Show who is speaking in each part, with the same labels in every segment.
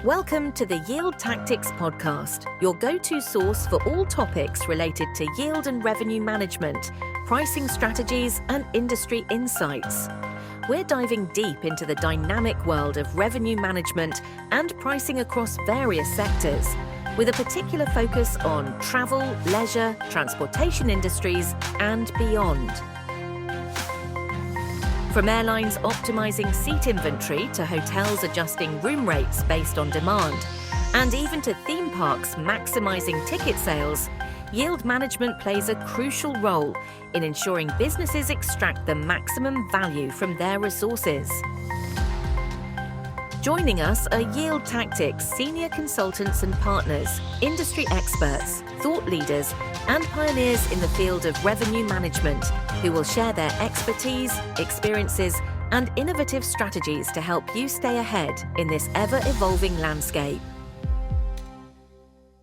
Speaker 1: Welcome to the Yield Tactics podcast, your go-to source for all topics related to yield and revenue management, pricing strategies, and industry insights. We're diving deep into the dynamic world of revenue management and pricing across various sectors, with a particular focus on travel, leisure, transportation industries, and beyond. From airlines optimizing seat inventory to hotels adjusting room rates based on demand, and even to theme parks maximizing ticket sales, yield management plays a crucial role in ensuring businesses extract the maximum value from their resources. Joining us are Yield Tactics senior consultants and partners, industry experts, thought leaders, and pioneers in the field of revenue management, who will share their expertise, experiences, and innovative strategies to help you stay ahead in this ever-evolving landscape.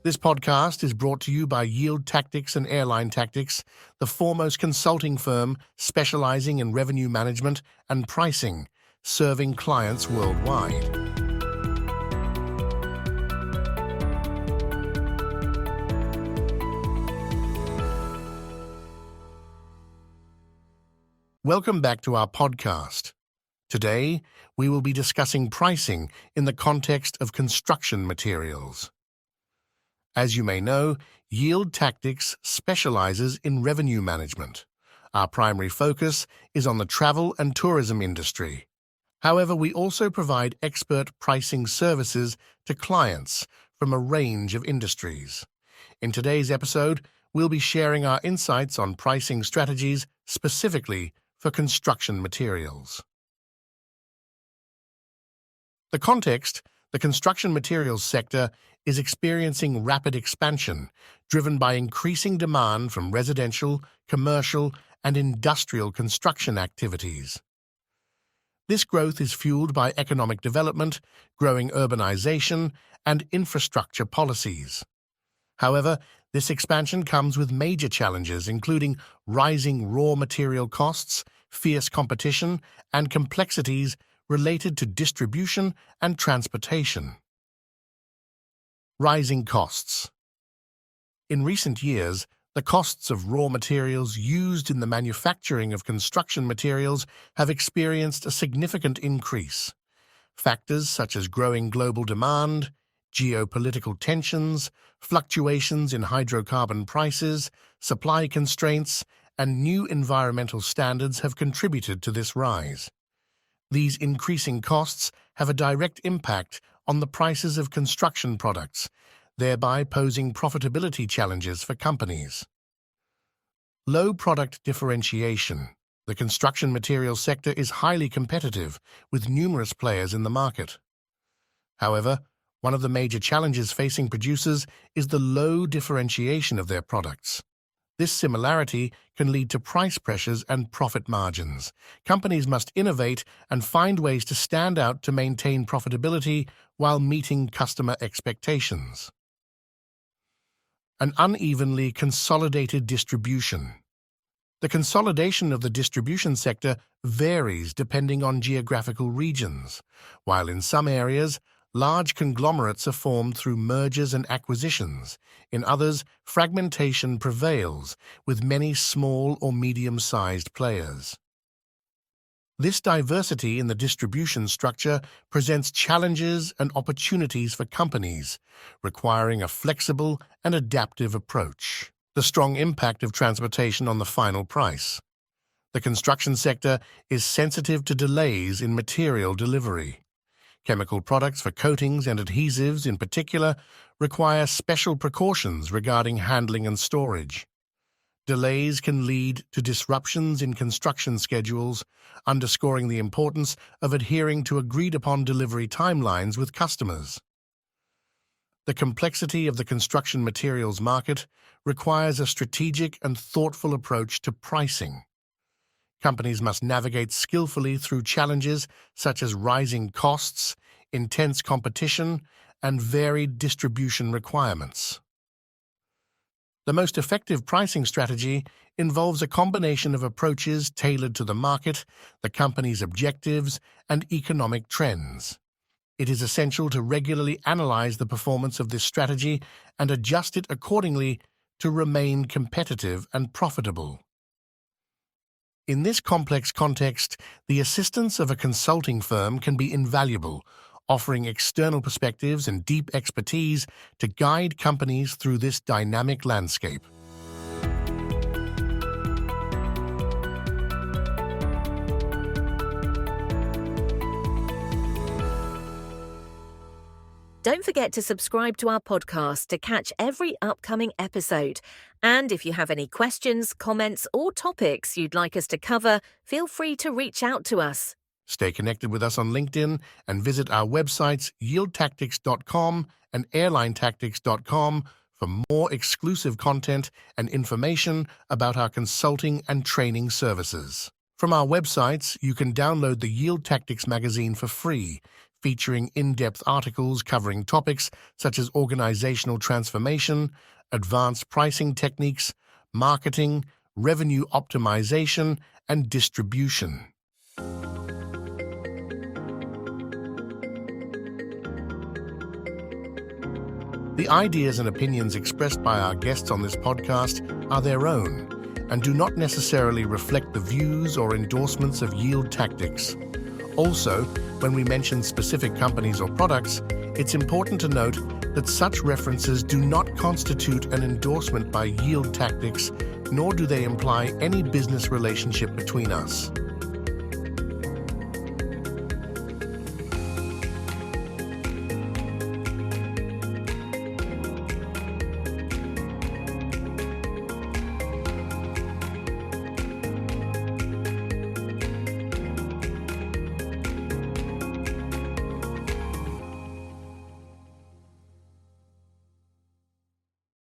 Speaker 2: This podcast is brought to you by Yield Tactics and Airline Tactics, the foremost consulting firm specializing in revenue management and pricing, serving clients worldwide. Welcome back to our podcast. Today, we will be discussing pricing in the context of construction materials. As you may know, Yield Tactics specializes in revenue management. Our primary focus is on the travel and tourism industry. However, we also provide expert pricing services to clients from a range of industries. In today's episode, we'll be sharing our insights on pricing strategies specifically for construction materials. The context: the construction materials sector is experiencing rapid expansion, driven by increasing demand from residential, commercial, and industrial construction activities. This growth is fueled by economic development, growing urbanization, and infrastructure policies. However, this expansion comes with major challenges, including rising raw material costs, fierce competition, and complexities related to distribution and transportation. Rising costs. In recent years, the costs of raw materials used in the manufacturing of construction materials have experienced a significant increase. Factors such as growing global demand, geopolitical tensions, fluctuations in hydrocarbon prices, supply constraints, and new environmental standards have contributed to this rise. These increasing costs have a direct impact on the prices of construction products, thereby posing profitability challenges for companies. Low product differentiation. The construction materials sector is highly competitive, with numerous players in the market. However, one of the major challenges facing producers is the low differentiation of their products. This similarity can lead to price pressures and profit margins. Companies must innovate and find ways to stand out to maintain profitability while meeting customer expectations. An unevenly consolidated distribution. The consolidation of the distribution sector varies depending on geographical regions. While in some areas, large conglomerates are formed through mergers and acquisitions. In others, fragmentation prevails, with many small or medium-sized players. This diversity in the distribution structure presents challenges and opportunities for companies, requiring a flexible and adaptive approach. The strong impact of transportation on the final price. The construction sector is sensitive to delays in material delivery. Chemical products for coatings and adhesives, in particular, require special precautions regarding handling and storage. Delays can lead to disruptions in construction schedules, underscoring the importance of adhering to agreed-upon delivery timelines with customers. The complexity of the construction materials market requires a strategic and thoughtful approach to pricing. Companies must navigate skillfully through challenges such as rising costs, intense competition, and varied distribution requirements. The most effective pricing strategy involves a combination of approaches tailored to the market, the company's objectives, and economic trends. It is essential to regularly analyze the performance of this strategy and adjust it accordingly to remain competitive and profitable. In this complex context, the assistance of a consulting firm can be invaluable, offering external perspectives and deep expertise to guide companies through this dynamic landscape.
Speaker 1: Don't forget to subscribe to our podcast to catch every upcoming episode. And if you have any questions, comments, or topics you'd like us to cover, feel free to reach out to us.
Speaker 2: Stay connected with us on LinkedIn and visit our websites yieldtactics.com and airlinetactics.com for more exclusive content and information about our consulting and training services. From our websites, you can download the Yield Tactics magazine for free, featuring in-depth articles covering topics such as organizational transformation, advanced pricing techniques, marketing, revenue optimization, and distribution. The ideas and opinions expressed by our guests on this podcast are their own and do not necessarily reflect the views or endorsements of Yield Tactics. Also, when we mention specific companies or products, it's important to note that such references do not constitute an endorsement by Yield Tactics, nor do they imply any business relationship between us.